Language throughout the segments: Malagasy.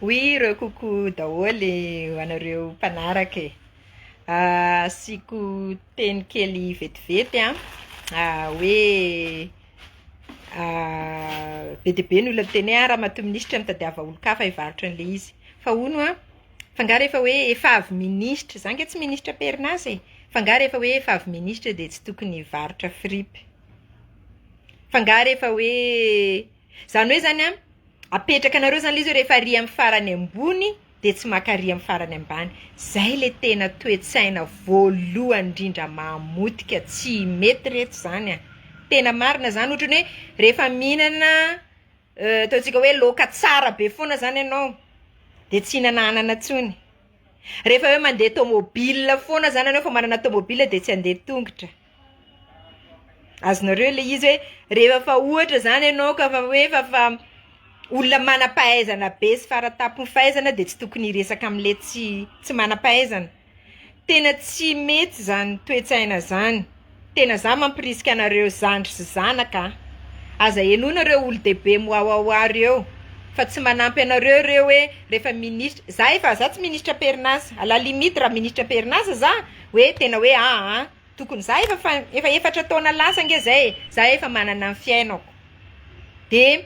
Oui, ireo kokoa daholo anareo mpanaraka e. Asiako teny kely vetivety hoe be dia be ny olona miteny hoe raha matoa minisitra mitadiava olon-kafa hivarotra an'ilay izy. Fa hono fangaro efa hoe efa avy minisitra, zany ke tsy minisitra perinazy e. Fangaro efa hoe efa avy minisitra dia tsy tokony hivarotra fripy. Fangaro efa hoe zany hoe zany apetraka anareo zany izy rehefa arỳ amin'ny farany ambony dia tsy maka arỳ amin'ny farany ambany. Zay le tena toe-tsaina voalohany indrindra mamotika, tsy mety reto zany Tena marina zany ohatra ny hoe rehefa mihinana ataontsika hoe laoka tsara be foana zany ianao dia tsy hihinana anana intsony. Rehefa hoe mandeha tômôbila foana zany ianao, fa manana tômôbila dia tsy handeha tongotra. Azonareo le izy hoe rehefa fa ohatra zany ianao ka fa hoe fa olona manam-pahaizana be sy fara-tampon'ny fahaizana dia tsy tokony hiresaka amin'ilay tsy manam-pahaizana. Tena tsy mety zany toe-tsaina zany. Tena za mampirisika anareo zandry sy zanaka. Aza henoinareo olo-dehibe moaoaoa reo. Fa tsy manampy anareo reo hoe rehefa ministra. Za tsy ministra perinazy. À la limite raha ministra perinazy za hoe tena hoe tokony za efa efatra taona lasa nge zay. Za efa manana ny fiainako. Dia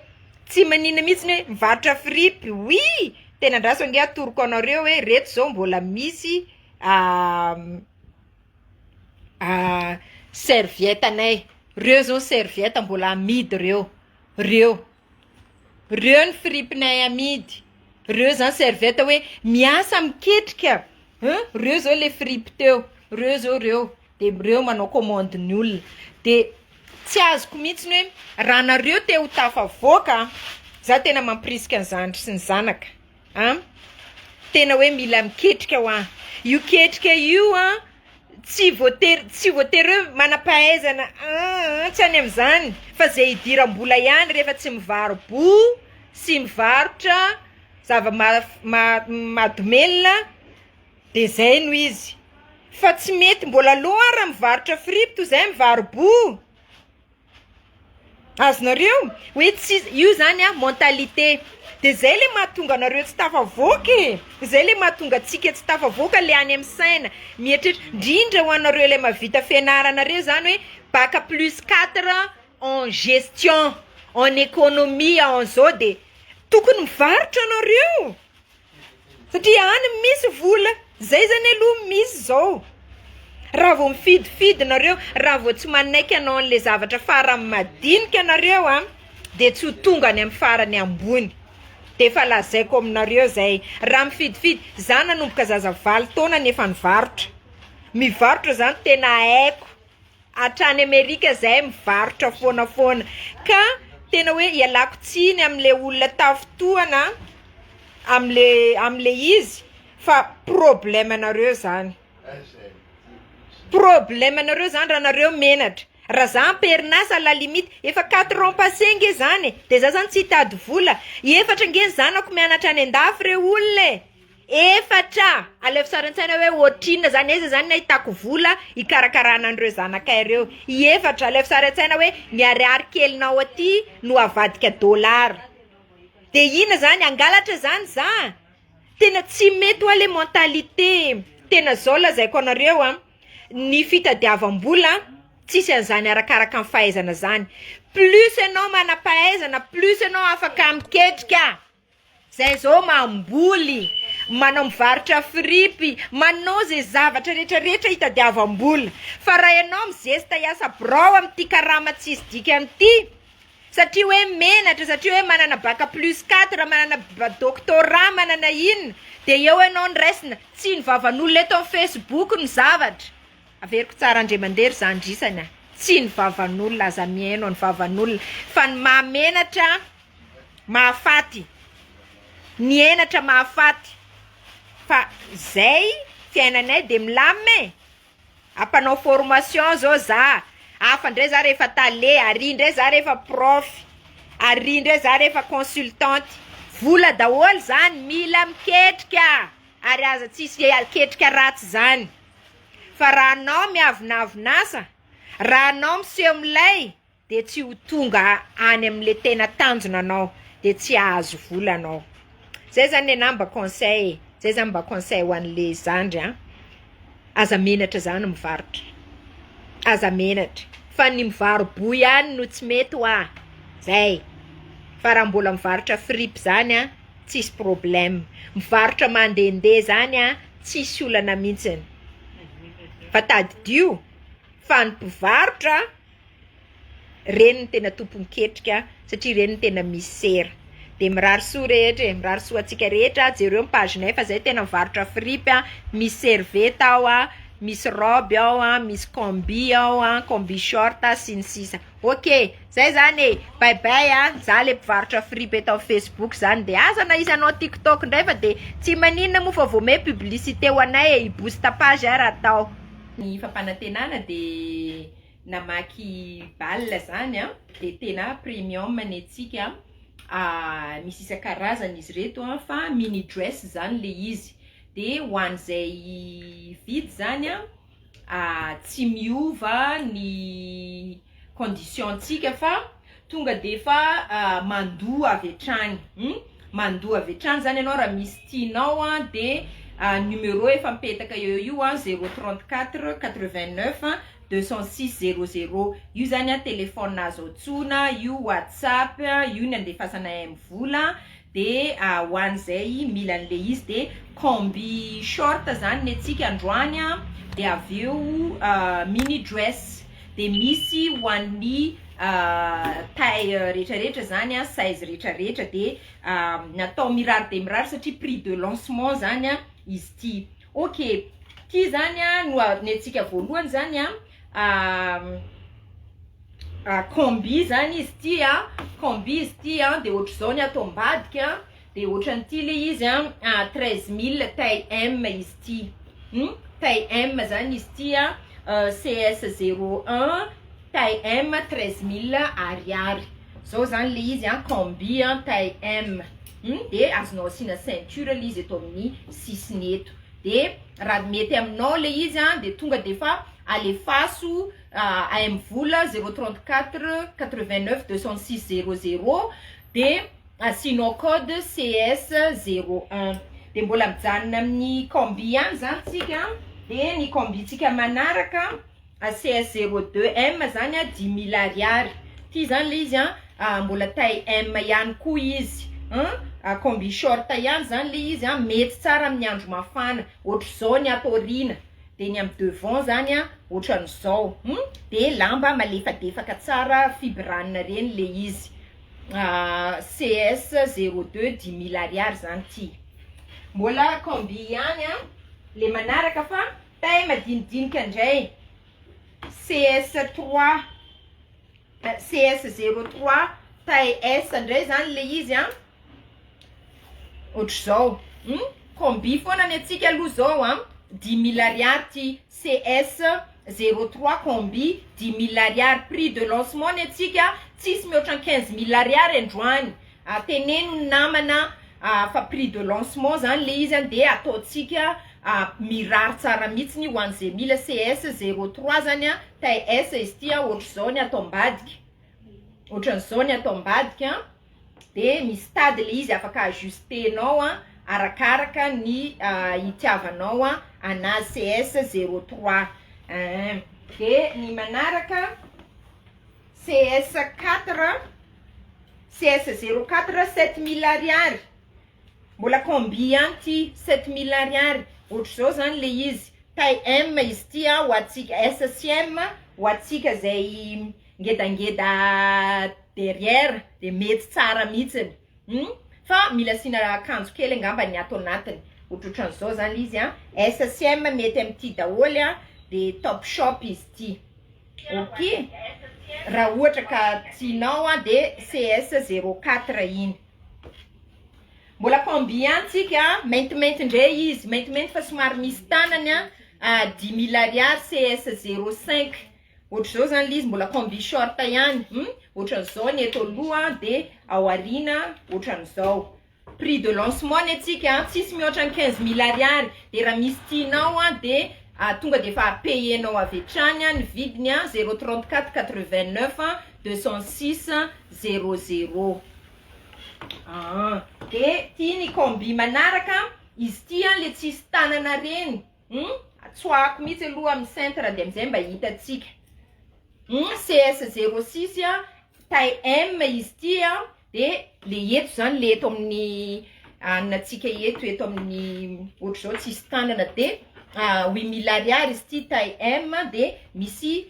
tsy maninona mihitsy hoe mivarotra fripy. Oui! Tena andraso ange atoroko anareo hoe reto zao mbola misy serviette anay. Reo zao serviette mbola amidy reo. Reo ny fripinay amidy. Reo zany serviette hoe miasa miketrika. Reo zao le fripy teo. Reo zao reo. Dia reo manao commande ny olona. Dia tsy azoko mihitsy hoe raha nareo te ho tafavoaka, za tena mampirisika ny zandry sy ny zanaka. Tena hoe mila miketrika ho io ketrika io tsy voatery hoe manam-pahaizana tsy any amin'izany, fa izay hidiram-bola ihany rehefa tsy mivarobo sy mivarotra zava-mahadomelina dia izay no izy. Fa tsy mety mbola aloha raha mivarotra fripy toy izay mivarobo. Azonareo hoe io zany mentalité. Dia izay le mahatonga anareo tsy tafavoaka e. Izay le mahatonga antsika tsy tafavoaka le any amin'ny saina. Mieritreritra indrindra ho anareo le mahavita fianarana reo zany hoe bac plus 4 en gestion, en économie an'izao dia tokony mivarotra anareo. Satria any misy vola. Zay zany aloha misy zao. Raha vao mifidifidy nareo, raha vao tsy manaiky anao an'ilay zavatra farany madinika anareo dia tsy ho tonga any amin'ny farany ambony. Dia efa lazaiko aminareo zay. Raha mifidifidy, za nanomboka zaza 9 taona nefa nivarotra. Mivarotra zany tena haiko. Hatrany Amerika zahay mivarotra foana. Ka tena hoe ialako tsiny amin'ilay olona tafotoana amin'ilay izy. Fa problème anareo zany. Problème anareo zany raha nareo menatra. Raha za perinasa à la limite efa 4 ans passé nge zany. Dia za zany tsy hitady vola. Efatra nge zanako mianatra any an-dafy reo olona. Efatra. Alefa sara an-tsaina hoe ohatrina zany aiza zany nahitako vola hikarakarana an'ireo zanakay reo. Efatra. Alefa sara an-tsaina hoe ny ariary kelinao aty no avadika $. Dia ina zany angalatra zany za. Tena tsy mety ho le mentalité. Tena zao lazaiko anareo ny fitadiavam-bola tsisy an'izany arakaraka ny fahaizana zany. Plus ianao manam-pahaizana, plus ianao afaka miketrika. Zay zao mamboly, manao mivarotra fripy, manao zay zavatra rehetrarehetra hitadiavam-bola. Fa raha ianao mizesta hiasa birao amin'ity karama tsisy dika amin'ity, satria hoe menatra, satria hoe manana bac plus 4, manana doctorat, manana inona, dia eo ianao niraisina tsy ny vavan'olona eto amin'ny Facebook ny zavatra. Averiko tsara andre mandery zandrisana. Tsy ny vavan'olona aza mihaino ny vavan'olona, fa ny mahamenatra mahafaty. Ny henatra mahafaty. Fa zay fiainanay dia milamina. Ampanao formation zao za. Hafa indray za rehefa tale, ary indray za rehefa prof, ary indray za rehefa consultante. Vola daholo zany mila miketrika. Ary aza tsisy ketrika ratsy zany. Fa raha anao miavinavinasa, raha anao miseho milay, dia tsy ho tonga any amin'ilay tena tanjona anao, dia tsy ahazo vola anao. zay zany ana mba conseil zay zany mba conseil ho an'le zandry aza menatra zany mivarotra aza menatra fa ny mivaro-bo ihany no tsy mety hoa zay fa raha mbola mivarotra fripe zany tsisy problème mivarotra mandehandeha zany tsisy olana mihitsiny fa tadidio fa ny mpivarotra reny no tena tompo-miketrika satria reny no tena misy sera de mirary soa rehetra mirary soa atsika rehetra jereo ny pagenay fa zay tena mivarotra fripe misy serviette ao misy robe ao misy combi ao combi short sy ny sisa ok zay zany bye bye za le mpivarotra fripe eto Facebook zany de aza na izy anao TikTok ndray fa de tsy maninona moa fa vao me publicité ho anay i-boost page raha atao ny fampanantenana de namaky balle zany de tena premium ny atsika misy isan-karazany izy reto fa mini dress zany le izy de ho an'izay vidy zany tsy miova ny condition tsika fa tonga de fa mandoa avy hatrany mandoa avy hatrany zany anao raha misy tianao de numéro efa mipetaka eo io 034 89 206 00 io zany telefôna azo antsona io WhatsApp io ny andefasana mvola de ho an'izay mila an'le izy de combi short zany ny atsika androany de aveo mini dress de misy ho an'ny taille rehetrarehetra zany size rehetrarehetra de natao mirary de mirary satria prix de lancement zany izy ty ok ty zany no ny atsika voalohany zany combi zany izy ty combi izy ty de ohatry zao ny atao ambadika de ohatran'ity le izy 13000 taille M izy ty taille M zany izy ty CS 01 taille M 13000 ariary zao zany le izy combi taille M de azonao asina ceinture le izy eto amin'ny sisiny eto de raha mety aminao le izy de tonga de fa alefaso mvola 034 89 206 00 de asinao code CS 01 de mbola mijanona amin'ny combi ihany zany tsika de ny combi tsika manaraka CS 02 M zany 10000 ariary ty zany le izy mbola taille M ihany koa izy combi short ihany zany le izy mety tsara amin'ny andro mafana ohatry zao ny atorina de ny amy devant zany ohatran'izao de lamba malefadefaka tsara fibrane reny le izy CS 02 10000 ariary zany ty mbola combi ihany le manaraka fa taille madinidinika indray CS 3 CS 03 taille S ndray zany le izy ohatry zao combi foana ny atsika aloha zao 10000 ariary ty CS 03 combi 10000 ariary prix de lancement ny atsika tsisy mihoatra 15000 ariary androany teneno ny namana fa prix de lancement zany le izy de ataotsika mirary tsara mihitsy ny ho an'izay mila CS 03 zany taille S izy ty ohatry zao ny atao ambadika ohatran'izao ny atao ambadika de misy tady le izy afaka ajustenao arakaraka ny itiavanao anazy CS 03 de ny manaraka CS 4 CS 04 7000 ariary mbola combi ihany ty 7000 ariary ohatry zao zany le izy taille M izy ty ho atsika SCM ho atsika zay ngedangeda derrière de mety tsara mihitsiny fa mila asina akanjo kely angamba ny ato anatiny ohatrohatran'izao zany izy SCM mety am'ty daholy de top shop izy ty ok raha ohatra ka tianao de CS 04 iny mbola combi ihany tsika maintimainty ndray izy maintimainty fa somary misy tanany 10000 ariary CS 05 ohatry zao zany izy mbola combi short ihany ohatran'izao ny eto aloha de ao arina ohatran'izao prix de lancement ny atsika tsisy mihoatra 15000 ariary de raha misy tianao de tonga de fa payenao avy hatrany ny vidiny 034 89 206 00 De ty ny combi manaraka, izy ty le tsisy tanana reny. Tsoako mihitsy aloha amin'ny centre de amizay mba hitatsika. CS06 taille M izy ty de le eto zany le eto amin'ny anatsika eto amin'ny ohatry zao tsisy tanana de 8000 ariary izy ty taille M de misy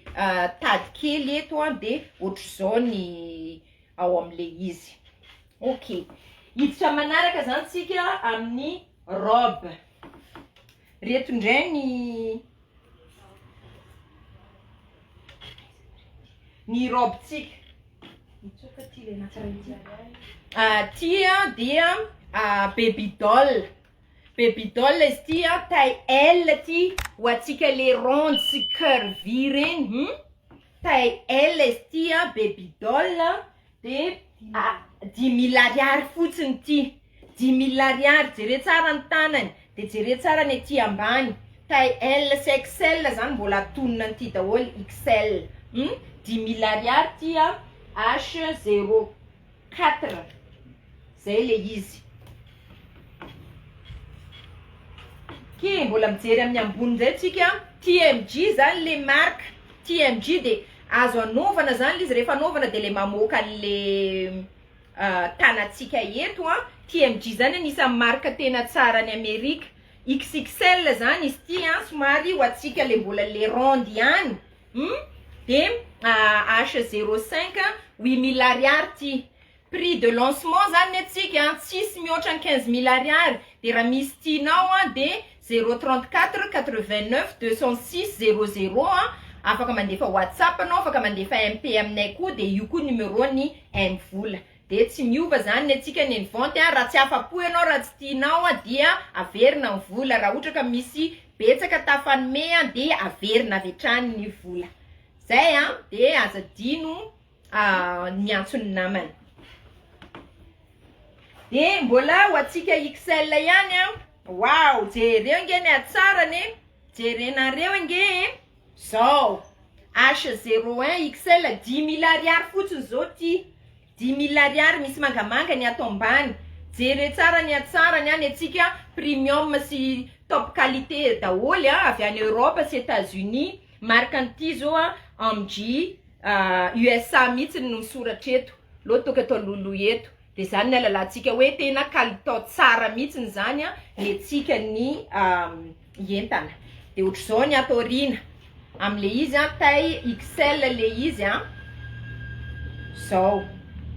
tady kely eto de ohatry zao ny ao am'le izy. Ok, hiditra manaraka zany tsika amin'ny robe. Reto ndray ny robe tsika. Ty dia baby doll. Baby doll izy ty taille L ty ho atsika le ronde sy curvy reny. Taille L izy ty baby doll de 10 000 ariary fotsiny ty. 10 000 ariary, jere tsara ny tanany de jere tsara ny aty ambany. Taille L sy XL zany mbola atonona an'ty daholo XL. 10 000 ariary ty H04. Zay le izy. Ke mbola mijery amin'ny ambony zay tsika, TMG zany le marque. TMG de azo anaovana zany izy rehefa anaovana de le mamoaka le tanatsika eto TMG zany anisan'ny marque tena tsara ny Amerika. XXL zany izy ty somary ho atsika le mbola le ronde ihany. De H05 8000 ariary ty. Prix de lancement zany atsika tsisy mihoatra ny 15 000 ariary. De raha misy tinao de 034 89 206 00 afaka mandefa WhatsApp anao, afaka mandefa MP aminay koa de io koa numéro ny M-vola. De tsy miova zany atsika ny vente raha tsy afapo ianao raha tsy tinao dia averina ny vola. Raha ohatra ka misy betsaka tafanome de averina avy hatrany ny vola. Zay de azadino miantso ny namany. De mbola ho atsika XL ihany wow, jereo nge ny atsarany. Jerenareo nge zao H01 XL 10 000 ariary fotsiny zao ty. 10 000 ariary misy mangamanga ny ato ambany. Jere tsara ny atsarany ny atsika premium sy top qualité daholo avy any Europe sy États-Unis. Marque an'ty zao MG USA mihitsy no misoratra eto. Lotoka atao lolo eto. De zany nalalantsika hoe tena kalitao tsara mihitsy zany le tsika ny entana. De ohatry zao ny atorina am'le izy taille XL le izy zao.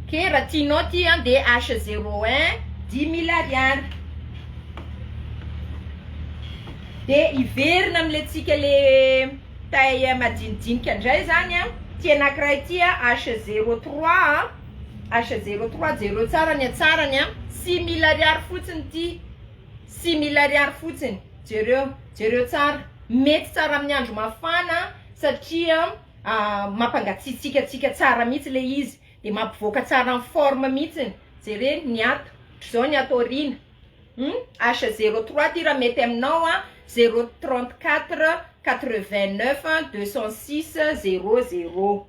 Ke raha tianao ty de H01 10 000 ariary. De iverina am'le tsika le taille madinidinika ndray zany ty anankiray ty H03 H03 zero tsara ny atsarany 6 000 ariary fotsiny ty. 6 000 ariary fotsiny. Jereo tsara. Mety tsara amin'ny andro mafana satria mampangatsiatsika tsara mihitsy le izy. De mampivoaka tsara ny forme mihitsy. Jere ny ato. Zao ny atorina. H03 ty raha mety aminao 034 89 206 00.